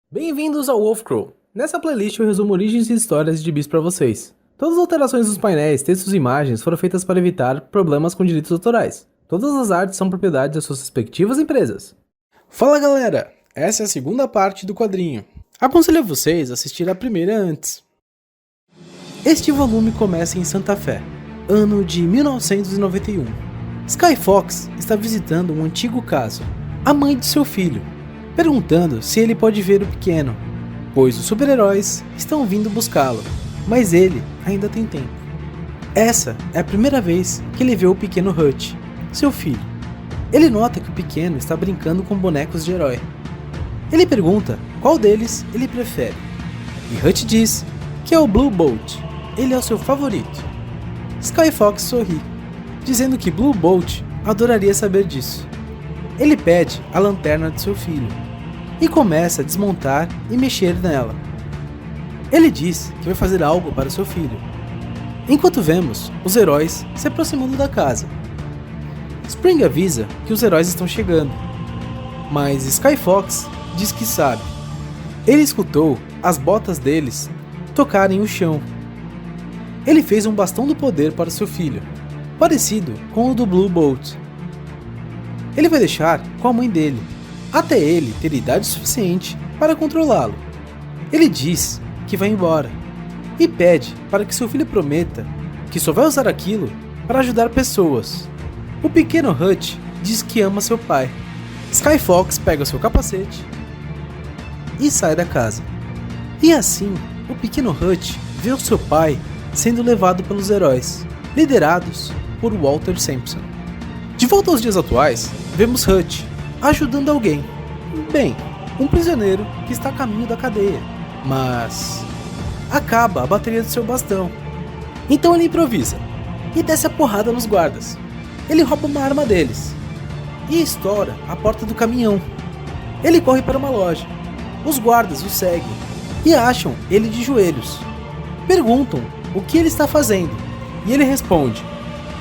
Bem-vindos ao Wolf Crow. Nessa playlist eu resumo origens e histórias de bis para vocês. Todas as alterações dos painéis, textos e imagens foram feitas para evitar problemas com direitos autorais. Todas as artes são propriedade das suas respectivas empresas. Fala galera, essa é a segunda parte do quadrinho. Aconselho a vocês a assistir a primeira antes. Este volume começa em Santa Fé, ano de 1991. Sky Fox está visitando um antigo caso, a mãe de seu filho, perguntando se ele pode ver o pequeno, pois os super-heróis estão vindo buscá-lo, mas ele ainda tem tempo. Essa é a primeira vez que ele vê o pequeno Hutch, seu filho. Ele nota que o pequeno está brincando com bonecos de herói. Ele pergunta qual deles ele prefere, e Hutch diz que é o Blue Bolt, ele é o seu favorito. Sky Fox sorri, dizendo que Blue Bolt adoraria saber disso. Ele pede a lanterna de seu filho e começa a desmontar e mexer nela. Ele diz que vai fazer algo para seu filho, enquanto vemos os heróis se aproximando da casa. Spring avisa que os heróis estão chegando, mas Sky Fox diz que sabe. Ele escutou as botas deles tocarem o chão. Ele fez um bastão do poder para seu filho, parecido com o do Blue Bolt. Ele vai deixar com a mãe dele, até ele ter idade suficiente para controlá-lo. Ele diz que vai embora, e pede para que seu filho prometa que só vai usar aquilo para ajudar pessoas. O pequeno Hutch diz que ama seu pai. Sky Fox pega seu capacete e sai da casa. E assim, o pequeno Hutch vê o seu pai sendo levado pelos heróis, liderados por Walter Simpson. De volta aos dias atuais, vemos Hutch ajudando alguém. Bem, um prisioneiro que está a caminho da cadeia, mas acaba a bateria do seu bastão. Então ele improvisa e desce a porrada nos guardas. Ele rouba uma arma deles e estoura a porta do caminhão. Ele corre para uma loja. Os guardas o seguem e acham ele de joelhos. Perguntam o que ele está fazendo e ele responde: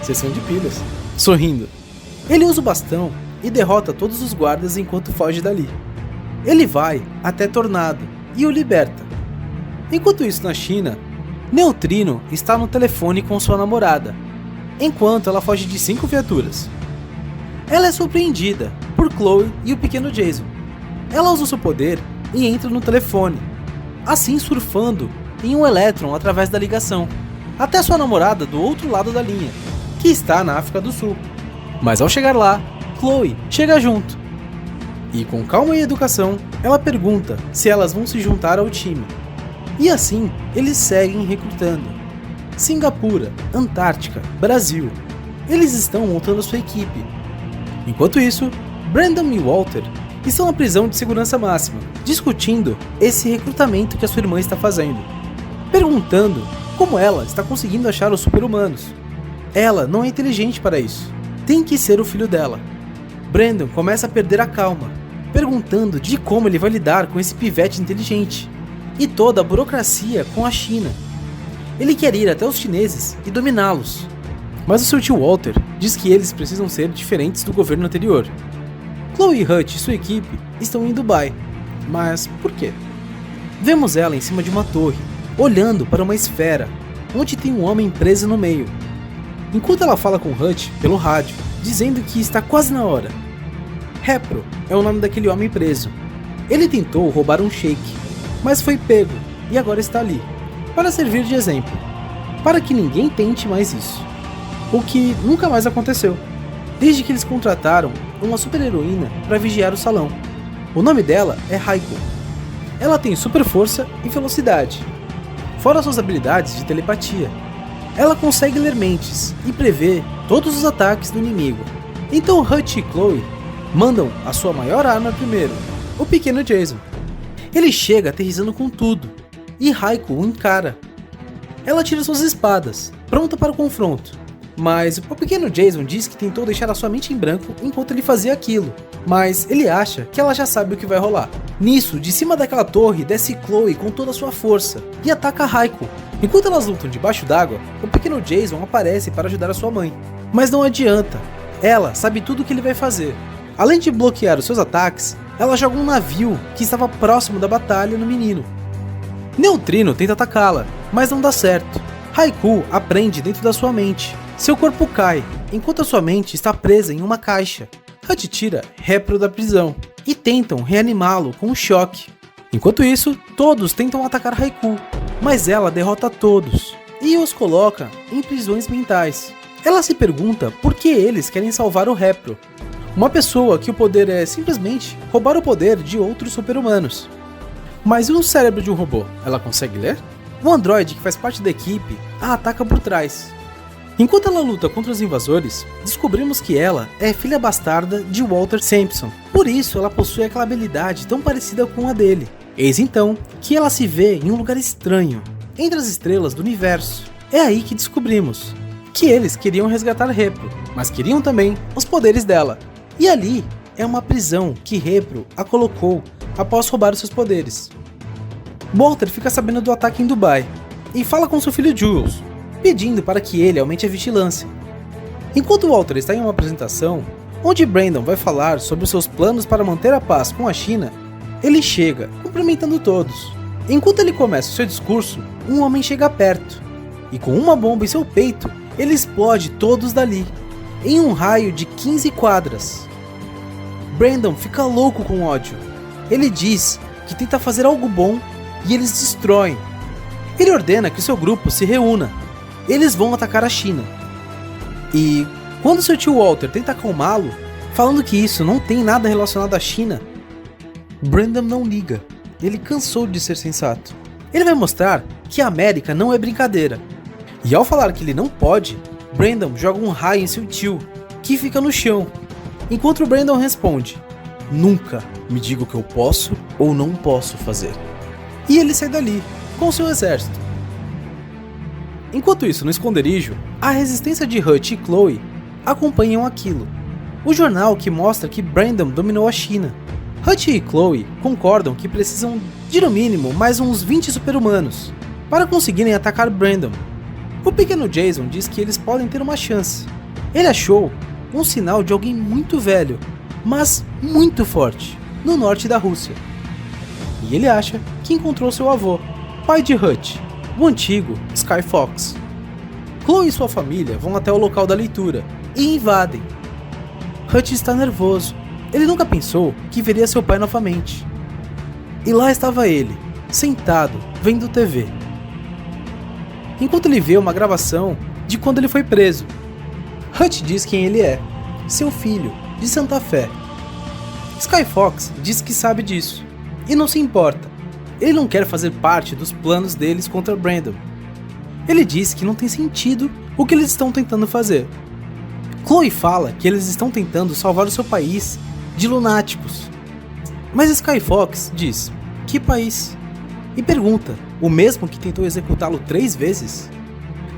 sessão de pilhas, sorrindo. Ele usa o bastão e derrota todos os guardas enquanto foge dali. Ele vai até Tornado e o liberta. Enquanto isso, na China, Neutrino está no telefone com sua namorada, enquanto ela foge de 5 viaturas. Ela é surpreendida por Chloe e o pequeno Jason. Ela usa seu poder e entra no telefone, assim surfando em um elétron através da ligação, até sua namorada do outro lado da linha, que está na África do Sul. Mas ao chegar lá, Chloe chega junto. E com calma e educação, ela pergunta se elas vão se juntar ao time. E assim, eles seguem recrutando. Singapura, Antártica, Brasil. Eles estão montando sua equipe. Enquanto isso, Brandon e Walter estão na prisão de segurança máxima, discutindo esse recrutamento que a sua irmã está fazendo. Perguntando como ela está conseguindo achar os super-humanos. Ela não é inteligente para isso. Tem que ser o filho dela. Brandon começa a perder a calma, perguntando de como ele vai lidar com esse pivete inteligente e toda a burocracia com a China. Ele quer ir até os chineses e dominá-los, mas o seu tio Walter diz que eles precisam ser diferentes do governo anterior. Chloe Hutch e sua equipe estão em Dubai, mas por quê? Vemos ela em cima de uma torre, olhando para uma esfera, onde tem um homem preso no meio. Enquanto ela fala com Hutch pelo rádio, dizendo que está quase na hora. Repro é o nome daquele homem preso. Ele tentou roubar um shake, mas foi pego e agora está ali, para servir de exemplo, para que ninguém tente mais isso. O que nunca mais aconteceu, desde que eles contrataram uma super-heroína para vigiar o salão. O nome dela é Raiko. Ela tem super força e velocidade, fora suas habilidades de telepatia. Ela consegue ler mentes e prever todos os ataques do inimigo. Então Hutch e Chloe mandam a sua maior arma primeiro, o pequeno Jason. Ele chega aterrissando com tudo, e Raiko o encara. Ela tira suas espadas, pronta para o confronto. Mas o pequeno Jason diz que tentou deixar a sua mente em branco enquanto ele fazia aquilo, mas ele acha que ela já sabe o que vai rolar. Nisso, de cima daquela torre, desce Chloe com toda a sua força e ataca Raiko. Enquanto elas lutam debaixo d'água, o pequeno Jason aparece para ajudar a sua mãe. Mas não adianta, ela sabe tudo o que ele vai fazer. Além de bloquear os seus ataques, ela joga um navio que estava próximo da batalha no menino. Neutrino tenta atacá-la, mas não dá certo. Haikyuu aprende dentro da sua mente. Seu corpo cai, enquanto a sua mente está presa em uma caixa. Hut tira Repro da prisão e tentam reanimá-lo com um choque. Enquanto isso, todos tentam atacar Haikyuu, mas ela derrota todos e os coloca em prisões mentais. Ela se pergunta por que eles querem salvar o Repro, uma pessoa que o poder é simplesmente roubar o poder de outros super-humanos. Mas e o cérebro de um robô? Ela consegue ler? O androide que faz parte da equipe a ataca por trás. Enquanto ela luta contra os invasores, descobrimos que ela é filha bastarda de Walter Sampson. Por isso ela possui aquela habilidade tão parecida com a dele. Eis então que ela se vê em um lugar estranho, entre as estrelas do universo. É aí que descobrimos que eles queriam resgatar Repro, mas queriam também os poderes dela. E ali é uma prisão que Repro a colocou após roubar os seus poderes. Walter fica sabendo do ataque em Dubai e fala com seu filho Jules, pedindo para que ele aumente a vigilância. Enquanto Walter está em uma apresentação, onde Brandon vai falar sobre os seus planos para manter a paz com a China, ele chega, cumprimentando todos. Enquanto ele começa o seu discurso, um homem chega perto, e com uma bomba em seu peito, ele explode todos dali, em um raio de 15 quadras. Brandon fica louco com ódio. Ele diz que tenta fazer algo bom e eles destroem. Ele ordena que seu grupo se reúna. Eles vão atacar a China. E quando seu tio Walter tenta acalmá-lo, falando que isso não tem nada relacionado à China, Brandon não liga. Ele cansou de ser sensato. Ele vai mostrar que a América não é brincadeira. E ao falar que ele não pode, Brandon joga um raio em seu tio, que fica no chão. Enquanto Brandon responde: "Nunca me diga o que eu posso ou não posso fazer." E ele sai dali, com seu exército. Enquanto isso, no esconderijo, a resistência de Hut e Chloe acompanham aquilo. O jornal que mostra que Brandon dominou a China. Hut e Chloe concordam que precisam de no mínimo mais uns 20 super-humanos para conseguirem atacar Brandon. O pequeno Jason diz que eles podem ter uma chance. Ele achou um sinal de alguém muito velho, mas muito forte, no norte da Rússia. E ele acha que encontrou seu avô, pai de Hut, o antigo Sky Fox. Chloe e sua família vão até o local da leitura e invadem. Hut está nervoso. Ele nunca pensou que veria seu pai novamente. E lá estava ele, sentado, vendo TV. Enquanto ele vê uma gravação de quando ele foi preso. Hut diz quem ele é, seu filho, de Santa Fé. Sky Fox diz que sabe disso, e não se importa. Ele não quer fazer parte dos planos deles contra Brandon. Ele diz que não tem sentido o que eles estão tentando fazer. Chloe fala que eles estão tentando salvar o seu país de lunáticos. Mas Sky Fox diz: "Que país?" E pergunta: "O mesmo que tentou executá-lo 3 vezes?"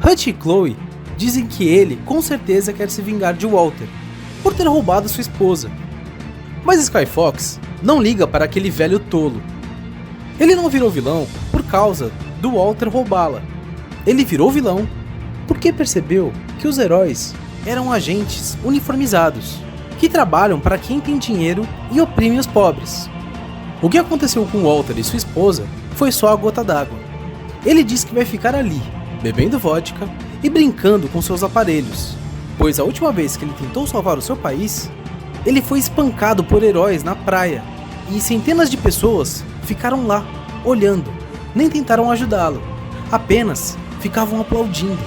Hut e Chloe dizem que ele com certeza quer se vingar de Walter por ter roubado sua esposa. Mas Sky Fox não liga para aquele velho tolo. Ele não virou vilão por causa do Walter roubá-la. Ele virou vilão porque percebeu que os heróis eram agentes uniformizados que trabalham para quem tem dinheiro e oprime os pobres. O que aconteceu com Walter e sua esposa foi só a gota d'água. Ele diz que vai ficar ali, bebendo vodka e brincando com seus aparelhos, pois a última vez que ele tentou salvar o seu país, ele foi espancado por heróis na praia e centenas de pessoas ficaram lá, olhando, nem tentaram ajudá-lo, apenas ficavam aplaudindo.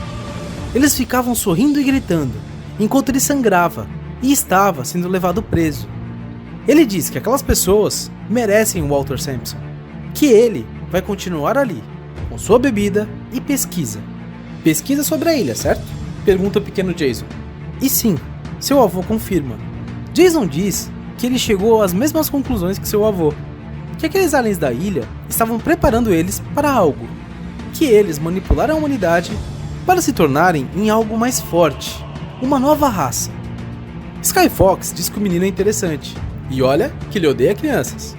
Eles ficavam sorrindo e gritando, enquanto ele sangrava e estava sendo levado preso. Ele diz que aquelas pessoas merecem o Walter Sampson, que ele vai continuar ali, com sua bebida e pesquisa. Pesquisa sobre a ilha, certo? Pergunta o pequeno Jason. E sim, seu avô confirma. Jason diz que ele chegou às mesmas conclusões que seu avô, que aqueles aliens da ilha estavam preparando eles para algo, que eles manipularam a humanidade para se tornarem em algo mais forte, uma nova raça. Sky Fox diz que o menino é interessante, e olha que ele odeia crianças.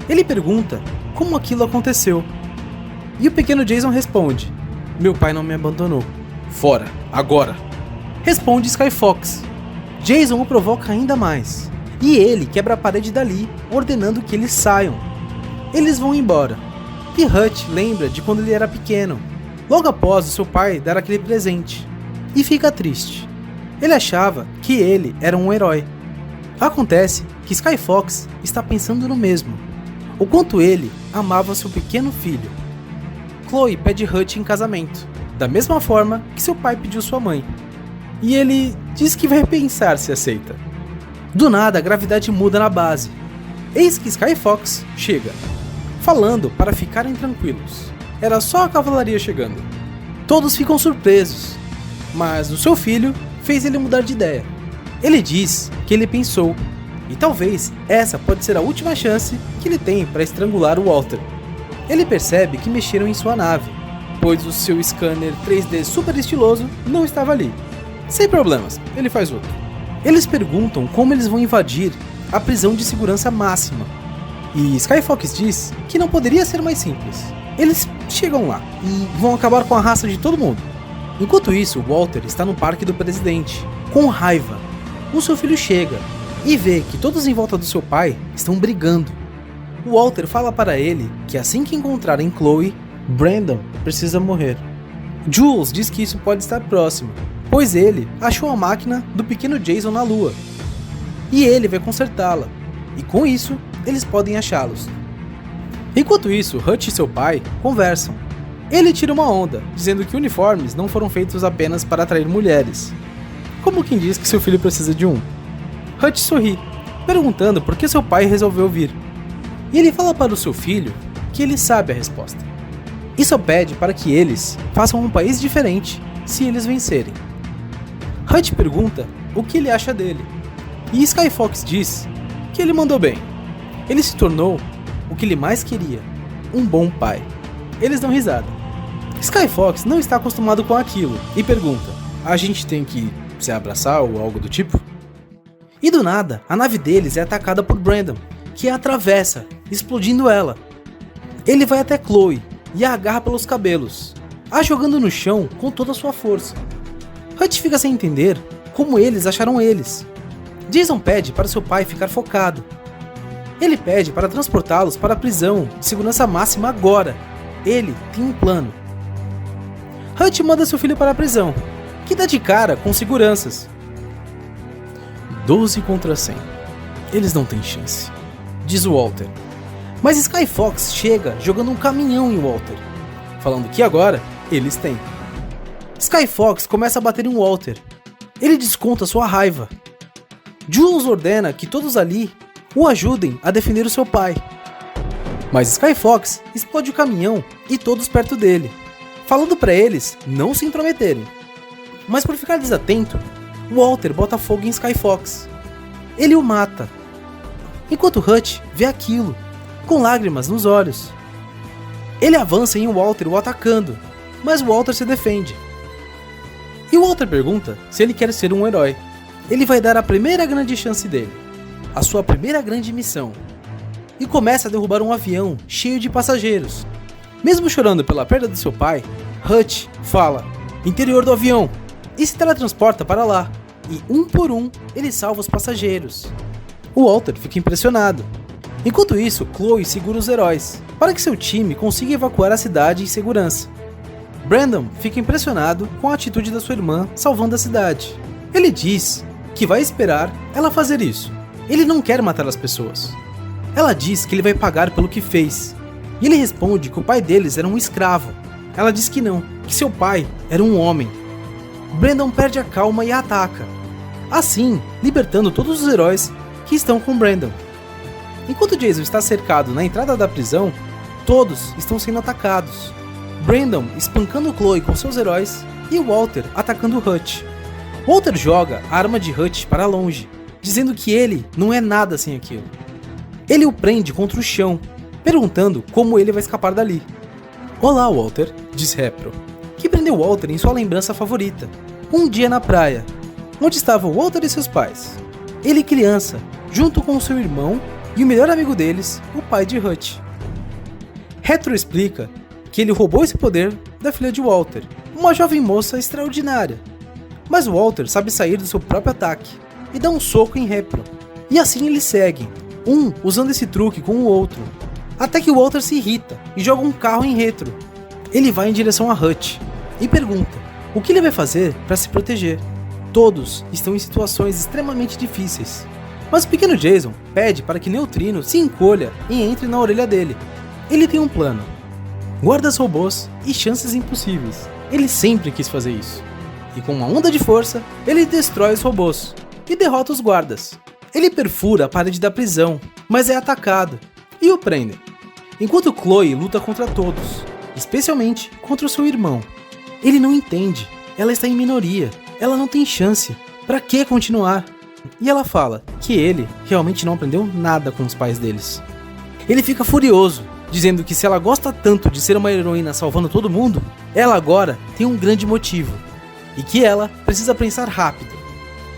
Ele pergunta como aquilo aconteceu, e o pequeno Jason responde: "Meu pai não me abandonou. Fora, agora!" Responde Sky Fox. Jason o provoca ainda mais. E ele quebra a parede dali, ordenando que eles saiam. Eles vão embora. E Hutch lembra de quando ele era pequeno, logo após o seu pai dar aquele presente, e fica triste. Ele achava que ele era um herói. Acontece que Sky Fox está pensando no mesmo, o quanto ele amava seu pequeno filho. Chloe pede Hutch em casamento, da mesma forma que seu pai pediu sua mãe. E ele diz que vai pensar se aceita. Do nada a gravidade muda na base. Eis que Sky Fox chega, falando para ficarem tranquilos. Era só a cavalaria chegando. Todos ficam surpresos, mas o seu filho fez ele mudar de ideia. Ele diz que ele pensou, e talvez essa pode ser a última chance que ele tem para estrangular o Walter. Ele percebe que mexeram em sua nave, pois o seu scanner 3D super estiloso não estava ali. Sem problemas, ele faz outro. Eles perguntam como eles vão invadir a prisão de segurança máxima, e Sky Fox diz que não poderia ser mais simples. Eles chegam lá e vão acabar com a raça de todo mundo. Enquanto isso, Walter está no parque do presidente, com raiva. O seu filho chega e vê que todos em volta do seu pai estão brigando. Walter fala para ele que assim que encontrarem Chloe, Brandon precisa morrer. Jules diz que isso pode estar próximo, pois ele achou a máquina do pequeno Jason na lua. E ele vai consertá-la, e com isso, eles podem achá-los. Enquanto isso, Hutch e seu pai conversam. Ele tira uma onda, dizendo que uniformes não foram feitos apenas para atrair mulheres. Como quem diz que seu filho precisa de um. Hutch sorri, perguntando por que seu pai resolveu vir. E ele fala para o seu filho que ele sabe a resposta. E só pede para que eles façam um país diferente se eles vencerem. Hutch pergunta o que ele acha dele. E Sky Fox diz que ele mandou bem. Ele se tornou o que ele mais queria, um bom pai. Eles dão risada. Sky Fox não está acostumado com aquilo e pergunta: a gente tem que se abraçar ou algo do tipo? E do nada, a nave deles é atacada por Brandon, que a atravessa, explodindo ela. Ele vai até Chloe e a agarra pelos cabelos, a jogando no chão com toda a sua força. Hutch fica sem entender como eles acharam eles. Jason pede para seu pai ficar focado. Ele pede para transportá-los para a prisão de segurança máxima agora. Ele tem um plano. Hutch manda seu filho para a prisão, que dá de cara com seguranças. 12 contra 100. Eles não têm chance, diz Walter. Mas Sky Fox chega jogando um caminhão em Walter, falando que agora eles têm. Sky Fox começa a bater em Walter. Ele desconta sua raiva. Jules ordena que todos ali o ajudem a defender o seu pai. Mas Sky Fox explode o caminhão e todos perto dele, falando para eles não se intrometerem. Mas por ficar desatento, Walter bota fogo em Sky Fox. Ele o mata. Enquanto Hutch vê aquilo, com lágrimas nos olhos. Ele avança em Walter o atacando, mas Walter se defende. E Walter pergunta se ele quer ser um herói. Ele vai dar a primeira grande chance dele, a sua primeira grande missão, e começa a derrubar um avião cheio de passageiros. Mesmo chorando pela perda do seu pai, Hutch fala, interior do avião, e se teletransporta para lá, e um por um ele salva os passageiros. O Walter fica impressionado. Enquanto isso, Chloe segura os heróis, para que seu time consiga evacuar a cidade em segurança. Brandon fica impressionado com a atitude da sua irmã salvando a cidade. Ele diz que vai esperar ela fazer isso. Ele não quer matar as pessoas. Ela diz que ele vai pagar pelo que fez. E ele responde que o pai deles era um escravo. Ela diz que não, que seu pai era um homem. Brandon perde a calma e a ataca, assim libertando todos os heróis que estão com Brandon. Enquanto Jason está cercado na entrada da prisão, todos estão sendo atacados. Brandon espancando Chloe com seus heróis e Walter atacando Hutch. Walter joga a arma de Hutch para longe, dizendo que ele não é nada sem aquilo. Ele o prende contra o chão, perguntando como ele vai escapar dali. Olá, Walter, diz Repro, que prendeu Walter em sua lembrança favorita, um dia na praia, onde estavam Walter e seus pais. Ele criança, junto com seu irmão e o melhor amigo deles, o pai de Hutch. Retro explica que ele roubou esse poder da filha de Walter, uma jovem moça extraordinária. Mas Walter sabe sair do seu próprio ataque e dá um soco em Repro. E assim eles seguem, um usando esse truque com o outro, até que o Walter se irrita e joga um carro em retro. Ele vai em direção a Hutch e pergunta o que ele vai fazer para se proteger. Todos estão em situações extremamente difíceis, mas o pequeno Jason pede para que Neutrino se encolha e entre na orelha dele. Ele tem um plano: guardas robôs e chances impossíveis. Ele sempre quis fazer isso. E com uma onda de força, ele destrói os robôs e derrota os guardas. Ele perfura a parede da prisão, mas é atacado e o prendem. Enquanto Chloe luta contra todos, especialmente contra o seu irmão. Ele não entende, ela está em minoria, ela não tem chance, pra que continuar? E ela fala que ele realmente não aprendeu nada com os pais deles. Ele fica furioso, dizendo que se ela gosta tanto de ser uma heroína salvando todo mundo, ela agora tem um grande motivo, e que ela precisa pensar rápido.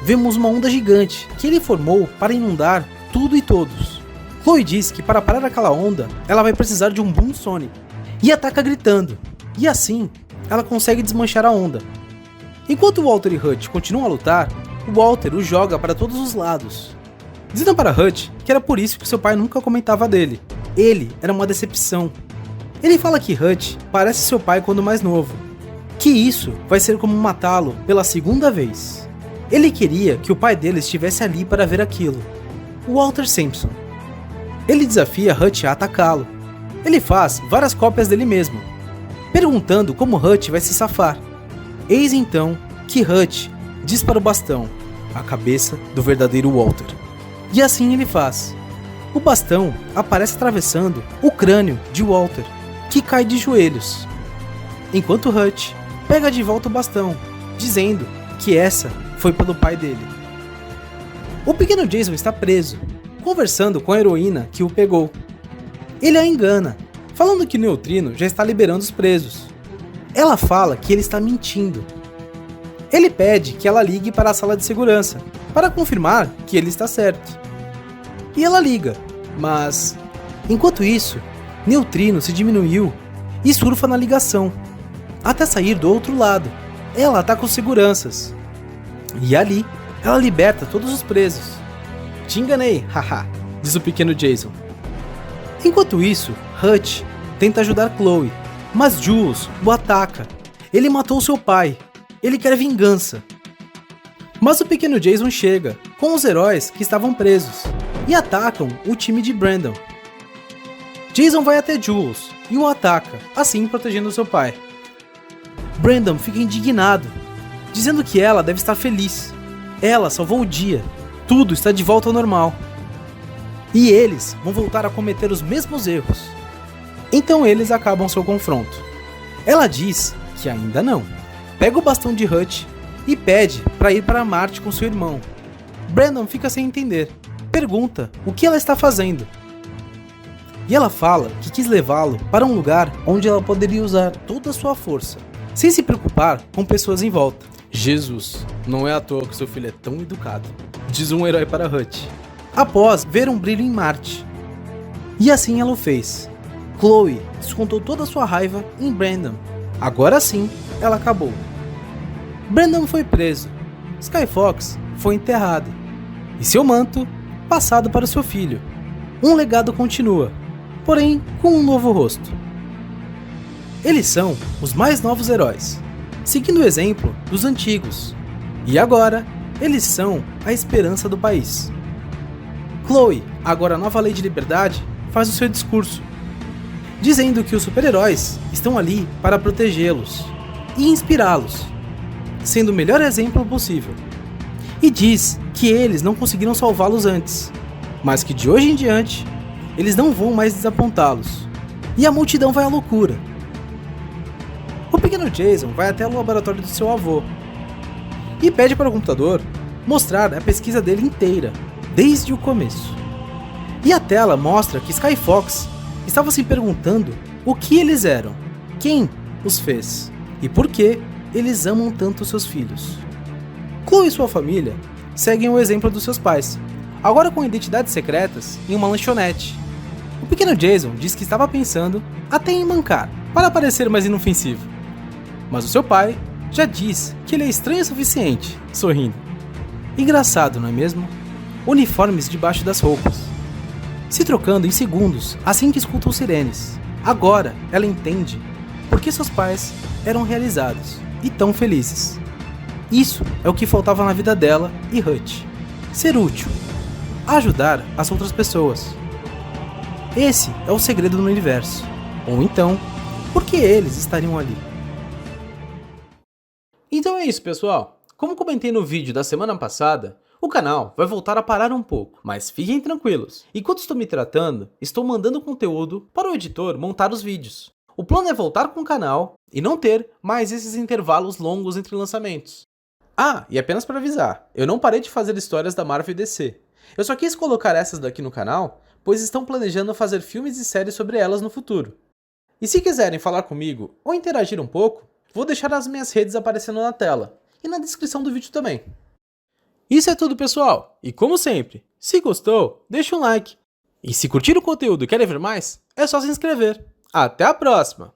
Vemos uma onda gigante que ele formou para inundar tudo e todos. Chloe diz que para parar aquela onda, ela vai precisar de um Boom Sonic, e ataca gritando, e assim ela consegue desmanchar a onda. Enquanto Walter e Hutch continuam a lutar, Walter o joga para todos os lados, dizendo para Hutch que era por isso que seu pai nunca comentava dele. Ele era uma decepção. Ele fala que Hutch parece seu pai quando mais novo, que isso vai ser como matá-lo pela segunda vez. Ele queria que o pai dele estivesse ali para ver aquilo. Walter Simpson. Ele desafia Hutch a atacá-lo. Ele faz várias cópias dele mesmo, perguntando como Hutch vai se safar. Eis então que Hutch diz para o bastão a cabeça do verdadeiro Walter. E assim ele faz. O bastão aparece atravessando o crânio de Walter, que cai de joelhos. Enquanto Hutch pega de volta o bastão, dizendo que essa foi pelo pai dele. O pequeno Jason está preso, conversando com a heroína que o pegou. Ele a engana, falando que Neutrino já está liberando os presos. Ela fala que ele está mentindo. Ele pede que ela ligue para a sala de segurança, para confirmar que ele está certo. E ela liga, mas enquanto isso, Neutrino se diminuiu e surfa na ligação, até sair do outro lado. Ela ataca os seguranças. E ali, ela liberta todos os presos. Te enganei, haha, diz o pequeno Jason. Enquanto isso, Hutch tenta ajudar Chloe, mas Jules o ataca. Ele matou seu pai. Ele quer vingança. Mas o pequeno Jason chega com os heróis que estavam presos e atacam o time de Brandon. Jason vai até Jules e o ataca, assim protegendo seu pai. Brandon fica indignado, dizendo que ela deve estar feliz. Ela salvou o dia. Tudo está de volta ao normal. E eles vão voltar a cometer os mesmos erros. Então eles acabam seu confronto. Ela diz que ainda não. Pega o bastão de Hutch e pede para ir para Marte com seu irmão. Brandon fica sem entender. Pergunta o que ela está fazendo. E ela fala que quis levá-lo para um lugar onde ela poderia usar toda a sua força, sem se preocupar com pessoas em volta. Jesus, não é à toa que seu filho é tão educado, diz um herói para Hutch, após ver um brilho em Marte. E assim ela o fez. Chloe descontou toda a sua raiva em Brandon. Agora sim, ela acabou. Brandon foi preso, Skyfox foi enterrado, e seu manto passado para seu filho. Um legado continua, porém com um novo rosto. Eles são os mais novos heróis, seguindo o exemplo dos antigos, e agora eles são a esperança do país. Chloe, agora a nova lei de liberdade, faz o seu discurso, dizendo que os super-heróis estão ali para protegê-los e inspirá-los, sendo o melhor exemplo possível. E diz que eles não conseguiram salvá-los antes, mas que de hoje em diante, eles não vão mais desapontá-los. E a multidão vai à loucura. O pequeno Jason vai até o laboratório do seu avô e pede para o computador mostrar a pesquisa dele inteira, desde o começo. E a tela mostra que Skyfox estava se perguntando o que eles eram, quem os fez e por que eles amam tanto seus filhos. Chloe e sua família seguem o exemplo dos seus pais, agora com identidades secretas em uma lanchonete. O pequeno Jason diz que estava pensando até em mancar, para parecer mais inofensivo. Mas o seu pai já diz que ele é estranho o suficiente, sorrindo. Engraçado, não é mesmo? uniformes debaixo das roupas, se trocando em segundos assim que escutam sirenes. Agora ela entende por que seus pais eram realizados e tão felizes. Isso é o que faltava na vida dela e Hutch: ser útil, ajudar as outras pessoas. Esse é o segredo do universo. Ou então, por que eles estariam ali? Então é isso, pessoal. Como comentei no vídeo da semana passada, o canal vai voltar a parar um pouco, mas fiquem tranquilos. Enquanto estou me tratando, estou mandando conteúdo para o editor montar os vídeos. O plano é voltar com o canal e não ter mais esses intervalos longos entre lançamentos. Ah, e apenas para avisar, eu não parei de fazer histórias da Marvel e DC. Eu só quis colocar essas daqui no canal, pois estão planejando fazer filmes e séries sobre elas no futuro. E se quiserem falar comigo ou interagir um pouco, vou deixar as minhas redes aparecendo na tela e na descrição do vídeo também. Isso é tudo, pessoal, e como sempre, se gostou, deixa um like. E se curtir o conteúdo e quer ver mais, é só se inscrever. Até a próxima!